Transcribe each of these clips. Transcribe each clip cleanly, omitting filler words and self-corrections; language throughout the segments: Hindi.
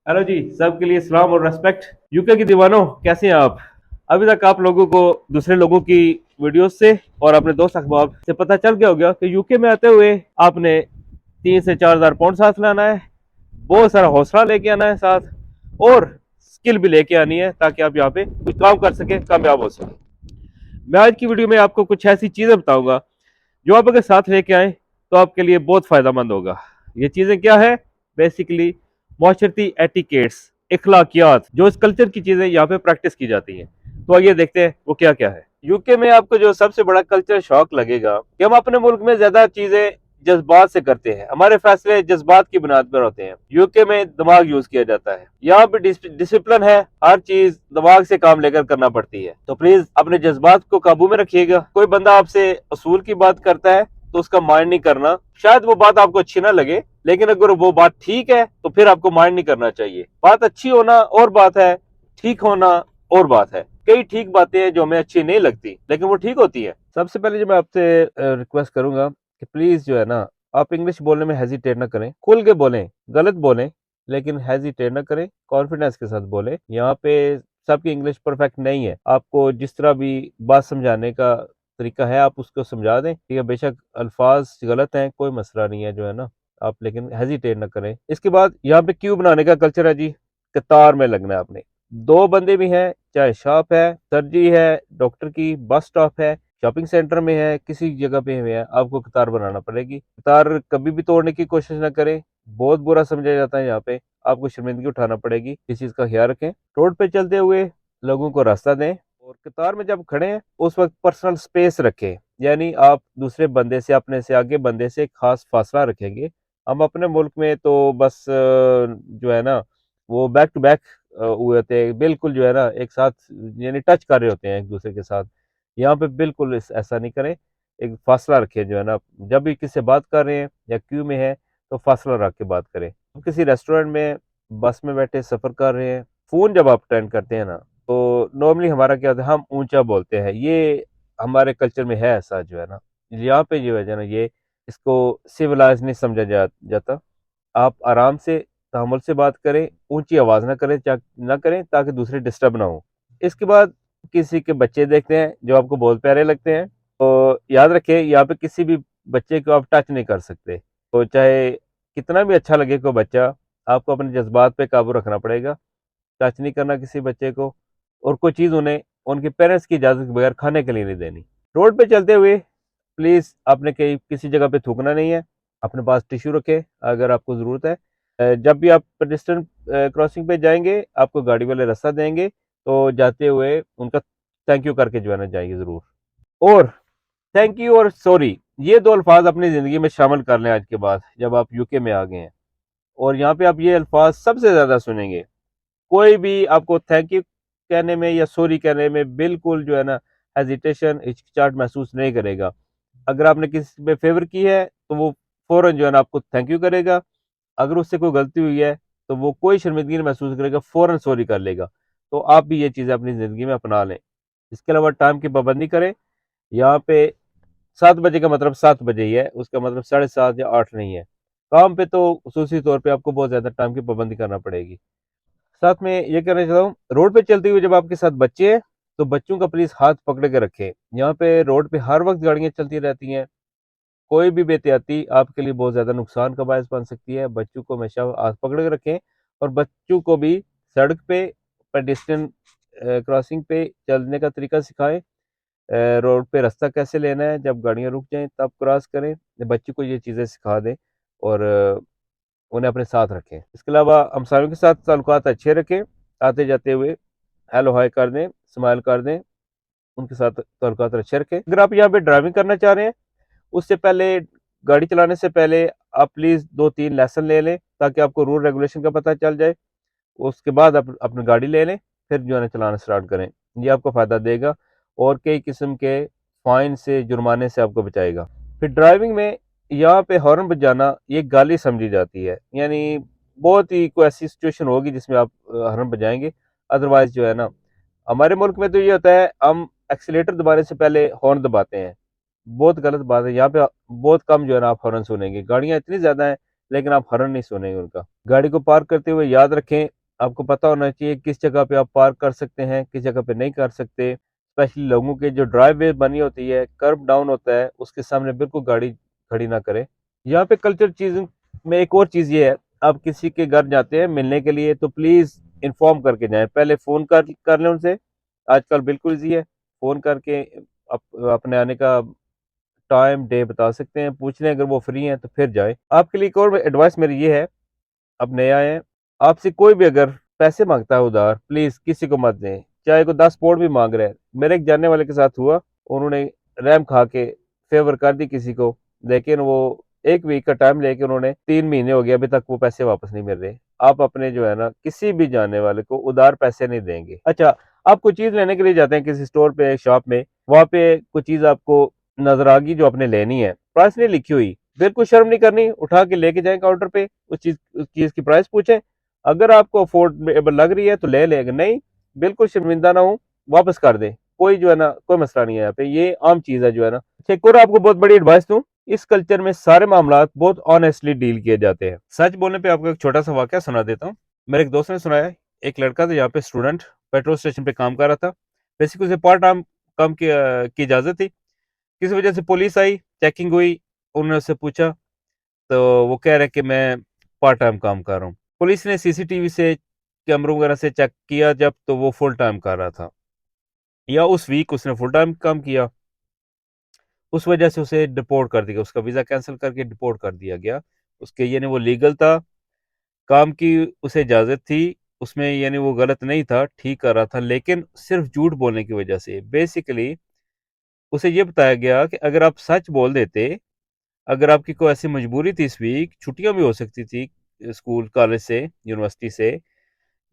हेलो जी, सबके लिए सलाम और रेस्पेक्ट। यूके की दीवानों, कैसे हैं आप? अभी तक आप लोगों को दूसरे लोगों की वीडियोस से और अपने दोस्त अहबाब से पता चल गया होगा कि यूके में आते हुए आपने 3 से 4 हज़ार पाउंड साथ लाना है, बहुत सारा हौसला लेके आना है साथ, और स्किल भी लेके आनी है ताकि आप यहाँ पे कुछ काम कर सके, कामयाब हो सके। मैं आज की वीडियो में आपको कुछ ऐसी चीजें बताऊंगा जो आप अगर साथ लेके आए तो आपके लिए बहुत फायदेमंद होगा। ये चीजें क्या है? बेसिकली माशरती एटिकेट्स, इखलाकियात, जो इस कल्चर की चीजें यहाँ पे प्रैक्टिस की जाती हैं। तो आइए देखते हैं वो क्या क्या है। यूके में आपको जो सबसे बड़ा कल्चर शॉक लगेगा कि हम अपने मुल्क में ज्यादा चीजें जज्बात से करते हैं, हमारे फैसले जज्बात की बुनियाद पर होते हैं। यूके में दिमाग यूज किया जाता है, यहाँ पे डिसिप्लिन है, हर चीज दिमाग से काम लेकर करना पड़ती है। तो प्लीज अपने जज्बात को काबू में रखिएगा। कोई बंदा आपसे असूल की बात करता है तो उसका माइंड नहीं करना। शायद वो बात आपको अच्छी ना लगे, लेकिन अगर वो बात ठीक है तो फिर आपको माइंड नहीं करना चाहिए। बात अच्छी होना और बात है, ठीक होना और बात है। कई ठीक बातें हैं जो हमें अच्छी नहीं लगती, लेकिन वो ठीक होती है। सबसे पहले जो मैं आपसे रिक्वेस्ट करूंगा कि प्लीज जो है ना, आप इंग्लिश बोलने में हेजिटेट ना करें। खुल के बोलें, गलत बोलें, लेकिन हेजिटेट ना करें, कॉन्फिडेंस के साथ बोलें। यहाँ पे सबकी इंग्लिश परफेक्ट नहीं है। आपको जिस तरह भी बात समझाने का तरीका है आप उसको समझा दें, ठीक है। बेशक अल्फाज गलत हैं, कोई मसला नहीं है जो है ना, आप लेकिन हेजिटेट ना करें। इसके बाद यहाँ पे क्यू बनाने का कल्चर है जी। कतार में लगना है आपने। दो बंदे भी हैं, चाहे शॉप है, सर्जरी है, डॉक्टर की, बस स्टॉप है, शॉपिंग सेंटर में है, किसी जगह पे हुए हैं, आपको कतार बनाना पड़ेगी। कतार कभी भी तोड़ने की कोशिश ना करें, बहुत बुरा समझा जाता है यहाँ पे। आपको शर्मिंदगी उठाना पड़ेगी, इस चीज का ख्याल रखें। रोड पे चलते हुए लोगों को रास्ता दें, और कतार में जब खड़े हैं उस वक्त पर्सनल स्पेस रखें, यानी आप दूसरे बंदे से, अपने से आगे बंदे से खास फासला रखेंगे। हम अपने मुल्क में तो बस जो है ना, वो बैक टू बैक हुए होते हैं, बिल्कुल जो है ना एक साथ, यानी टच कर रहे होते हैं एक दूसरे के साथ। यहाँ पे बिल्कुल ऐसा नहीं करें। एक फासला रखें जो है ना, जब भी किसी से बात कर रहे हैं या क्यू में है तो फासला रख के बात करें। किसी रेस्टोरेंट में, बस में बैठे सफर कर रहे हैं, फोन जब आप अटेंड करते हैं ना, तो नॉर्मली हमारा क्या होता है, हम ऊंचा बोलते हैं। ये हमारे कल्चर में है ऐसा जो है ना। यहाँ पे जो है ना, ये इसको सिविलाइज नहीं समझा जाता। आप आराम से, तहमुल से बात करें, ऊंची आवाज ना करें, ना करें ताकि दूसरे डिस्टर्ब ना हो। इसके बाद किसी के बच्चे देखते हैं जो आपको बहुत प्यारे लगते हैं, तो याद रखें यहाँ पे किसी भी बच्चे को आप टच नहीं कर सकते। तो चाहे कितना भी अच्छा लगे कोई बच्चा, आपको अपने जज्बात पे काबू रखना पड़ेगा। टच नहीं करना किसी बच्चे को, और कोई चीज़ उन्हें उनके पेरेंट्स की इजाज़त के बगैर खाने के लिए नहीं देनी। रोड पे चलते हुए प्लीज़ आपने कहीं किसी जगह पे थूकना नहीं है। अपने पास टिश्यू रखें अगर आपको ज़रूरत है। जब भी आप पेडेस्ट्रियन क्रॉसिंग पे जाएंगे, आपको गाड़ी वाले रास्ता देंगे, तो जाते हुए उनका थैंक यू करके जो है ना जाइए ज़रूर। और थैंक यू और सॉरी, ये दो अल्फाज अपनी ज़िंदगी में शामिल कर लें आज के बाद, जब आप यूके में आ गए हैं। और यहाँ पे आप ये अल्फाज सबसे ज़्यादा सुनेंगे। कोई भी आपको थैंक यू कहने में या सॉरी कहने में बिल्कुल जो है ना हेजिटेशन, हिचकिचाहट महसूस नहीं करेगा। अगर आपने किसी पे फेवर की है तो वो फौरन जो है ना आपको थैंक यू करेगा। अगर उससे कोई गलती हुई है तो वो कोई शर्मिंदगी नहीं महसूस करेगा, फौरन सॉरी कर लेगा। तो आप भी ये चीज़ें अपनी ज़िंदगी में अपना लें। इसके अलावा टाइम की पाबंदी करें। यहाँ पे 7 बजे का मतलब 7 बजे ही है, उसका मतलब 7:30 या 8 नहीं है। काम पे तो खसूसी तौर पे आपको बहुत ज़्यादा टाइम की पाबंदी करना पड़ेगी। साथ में ये कहना चाहता हूँ, रोड पे चलते हुए जब आपके साथ बच्चे हैं तो बच्चों का प्लीज हाथ पकड़ के रखें। यहाँ पे रोड पे हर वक्त गाड़ियां चलती रहती हैं, कोई भी बेहतियाती आपके लिए बहुत ज्यादा नुकसान का बायस बन सकती है। बच्चों को हमेशा हाथ पकड़ के रखें, और बच्चों को भी सड़क पे, पेडेस्ट्रियन क्रॉसिंग पे चलने का तरीका सिखाएं। रोड पे रास्ता कैसे लेना है, जब गाड़ियां रुक जाएं तब क्रॉस करें। बच्चों को ये चीज़ें सिखा दें, और उन्हें अपने साथ रखें। इसके अलावा हमसायों के साथ ताल्लुकात अच्छे रखें। आते जाते हुए हेलो हाय कर दें, स्माइल कर दें, उनके साथ ताल्लुकात अच्छे रखें। अगर आप यहाँ पे ड्राइविंग करना चाह रहे हैं, उससे पहले, गाड़ी चलाने से पहले आप प्लीज़ 2-3 लेसन ले लें ताकि आपको रूल रेगुलेशन का पता चल जाए। उसके बाद आप अपनी गाड़ी ले लें, फिर जो है ना चलाना स्टार्ट करें। ये आपको फ़ायदा देगा और कई किस्म के फाइन से, जुर्माने से आपको बचाएगा। फिर ड्राइविंग में यहाँ पे हॉर्न बजाना ये गाली समझी जाती है, यानी बहुत ही कोई ऐसी सिचुएशन होगी जिसमें आप हॉर्न बजाएंगे। अदरवाइज जो है ना, हमारे मुल्क में तो ये होता है, हम एक्सीलेटर दबाने से पहले हॉर्न दबाते हैं। बहुत गलत बात है। यहाँ पे बहुत कम जो है ना आप हॉर्न सुनेंगे, गाड़ियाँ इतनी ज़्यादा हैं लेकिन आप हॉर्न नहीं सुनेंगे उनका। गाड़ी को पार्क करते हुए याद रखें, आपको पता होना चाहिए किस जगह पे आप पार्क कर सकते हैं, किस जगह पे नहीं कर सकते। स्पेशली लोगों के जो ड्राइव वे बनी होती है, कर्व डाउन होता है, उसके सामने बिल्कुल गाड़ी खड़ी ना करें। यहाँ पे कल्चर चीज में एक और चीज ये है, आप किसी के घर जाते हैं मिलने के लिए तो प्लीज इन्फॉर्म करके जाएं, पहले फोन कर लें उनसे। आजकल बिल्कुल ईजी है, फोन करके अपने आने का टाइम डे बता सकते हैं, पूछ लें, अगर वो फ्री हैं तो फिर जाएं। आपके लिए एक और एडवाइस मेरी ये है, अब नए आए हैं, आपसे कोई भी अगर पैसे मांगता है उधार, प्लीज किसी को मत दें, चाहे कोई 10 पोड भी मांग रहे हैं। मेरे एक जानने वाले के साथ हुआ, उन्होंने रैम खा के फेवर कर दी किसी को, लेकिन वो 1 वीक का टाइम लेके उन्होंने 3 महीने हो गए, अभी तक वो पैसे वापस नहीं मिल रहे। आप अपने जो है ना किसी भी जानने वाले को उधार पैसे नहीं देंगे। अच्छा, आप कोई चीज लेने के लिए जाते हैं किसी स्टोर पे, शॉप में, वहां पे कोई चीज आपको नजर आ गई जो आपने लेनी है, प्राइस नहीं लिखी हुई, बिल्कुल शर्म नहीं करनी, उठा के लेके जाएं काउंटर पे, उस चीज की प्राइस पूछें, अगर आपको अफोर्डेबल लग रही है तो ले लें, नहीं बिल्कुल शर्मिंदा ना हो, वापस कर दें, कोई जो है ना कोई मसला नहीं है यहाँ पे, ये आम चीज है जो है ना। एक और आपको बहुत बड़ी एडवाइस दूं, इस कल्चर में सारे मामला बहुत ऑनेस्टली डील किए जाते हैं। सच बोलने पे आपको एक छोटा सा वाकया सुना देता हूँ। मेरे एक दोस्त ने सुनाया, एक लड़का था यहाँ पे स्टूडेंट, पेट्रोल स्टेशन पे काम कर रहा था, बेसिकली उसे पार्ट टाइम काम की इजाजत थी। किसी वजह से पुलिस आई, चेकिंग हुई, उन्होंने उससे पूछा, तो वो कह रहे कि मैं पार्ट टाइम काम कर रहा हूँ। पुलिस ने सीसीटीवी से, कैमरों वगैरह से चेक किया जब, तो वो फुल टाइम कर रहा था, या उस वीक उसने फुल टाइम काम किया। उस वजह से उसे डिपोर्ट कर दिया, उसका वीजा कैंसिल करके डिपोर्ट कर दिया गया। उसके यानी वो लीगल था, काम की उसे इजाजत थी, उसमें यानी वो गलत नहीं था, ठीक कर रहा था, लेकिन सिर्फ झूठ बोलने की वजह से बेसिकली उसे ये बताया गया कि अगर आप सच बोल देते, अगर आपकी कोई ऐसी मजबूरी थी, इस वीक छुट्टियां भी हो सकती थी स्कूल कॉलेज से, यूनिवर्सिटी से,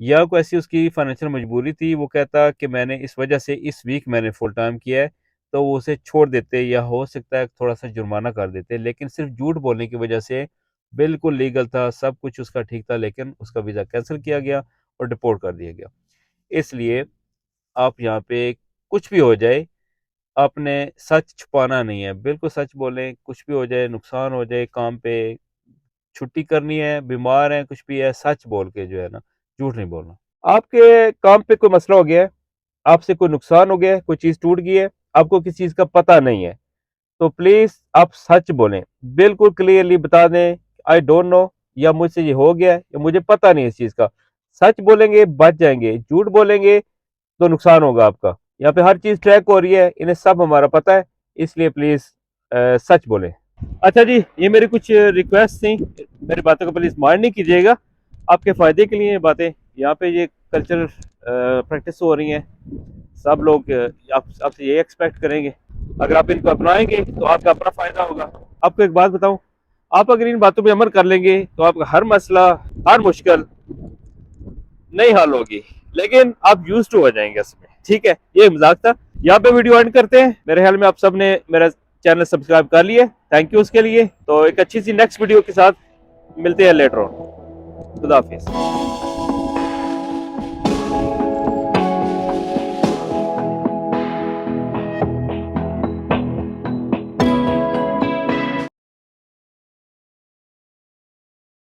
या कोई ऐसी उसकी फाइनेंशियल मजबूरी थी, वो कहता कि मैंने इस वजह से इस वीक मैंने फुल टाइम किया है, तो वो उसे छोड़ देते, या हो सकता है थोड़ा सा जुर्माना कर देते, लेकिन सिर्फ झूठ बोलने की वजह से, बिल्कुल लीगल था, सब कुछ उसका ठीक था, लेकिन उसका वीज़ा कैंसिल किया गया और डिपोर्ट कर दिया गया। इसलिए आप यहाँ पे कुछ भी हो जाए, आपने सच छुपाना नहीं है, बिल्कुल सच बोलें, कुछ भी हो जाए, नुकसान हो जाए काम पे, छुट्टी करनी है, बीमार है, कुछ भी है, सच बोल के जो है ना, झूठ नहीं बोलना। आपके काम पे कोई मसला हो गया है, आपसे कोई नुकसान हो गया है, कोई चीज टूट गई है, आपको किसी चीज का पता नहीं है, तो प्लीज आप सच बोलें, बिल्कुल क्लियरली बता दें, आई डोंट नो, या मुझसे ये हो गया है, या मुझे पता नहीं इस चीज का। सच बोलेंगे बच जाएंगे, झूठ बोलेंगे तो नुकसान होगा आपका। यहाँ पे हर चीज ट्रैक हो रही है, इन्हें सब हमारा पता है, इसलिए प्लीज सच बोलें। अच्छा जी, ये मेरी कुछ रिक्वेस्ट थी, मेरी बातों को प्लीज माइंड नहीं कीजिएगा, आपके फायदे के लिए ये बातें, यहाँ पे ये कल्चर प्रैक्टिस हो रही हैं, सब लोग आपसे ये एक्सपेक्ट करेंगे, अगर आप इनको अपनाएंगे तो आपका अपना फायदा होगा। आपको एक बात बताऊं, आप अगर इन बातों पे अमल कर लेंगे तो आपका हर मसला, हर मुश्किल नहीं हल होगी, लेकिन आप यूज टू हो जाएंगे इसमें। ठीक है, ये मजाक था, यहाँ पे वीडियो एंड करते हैं। मेरे ख्याल में आप सब ने मेरा चैनल सब्सक्राइब कर लिया, थैंक यू उसके लिए। तो एक अच्छी सी नेक्स्ट वीडियो के साथ मिलते हैं लेटर ऑन। खुदा हाफिज।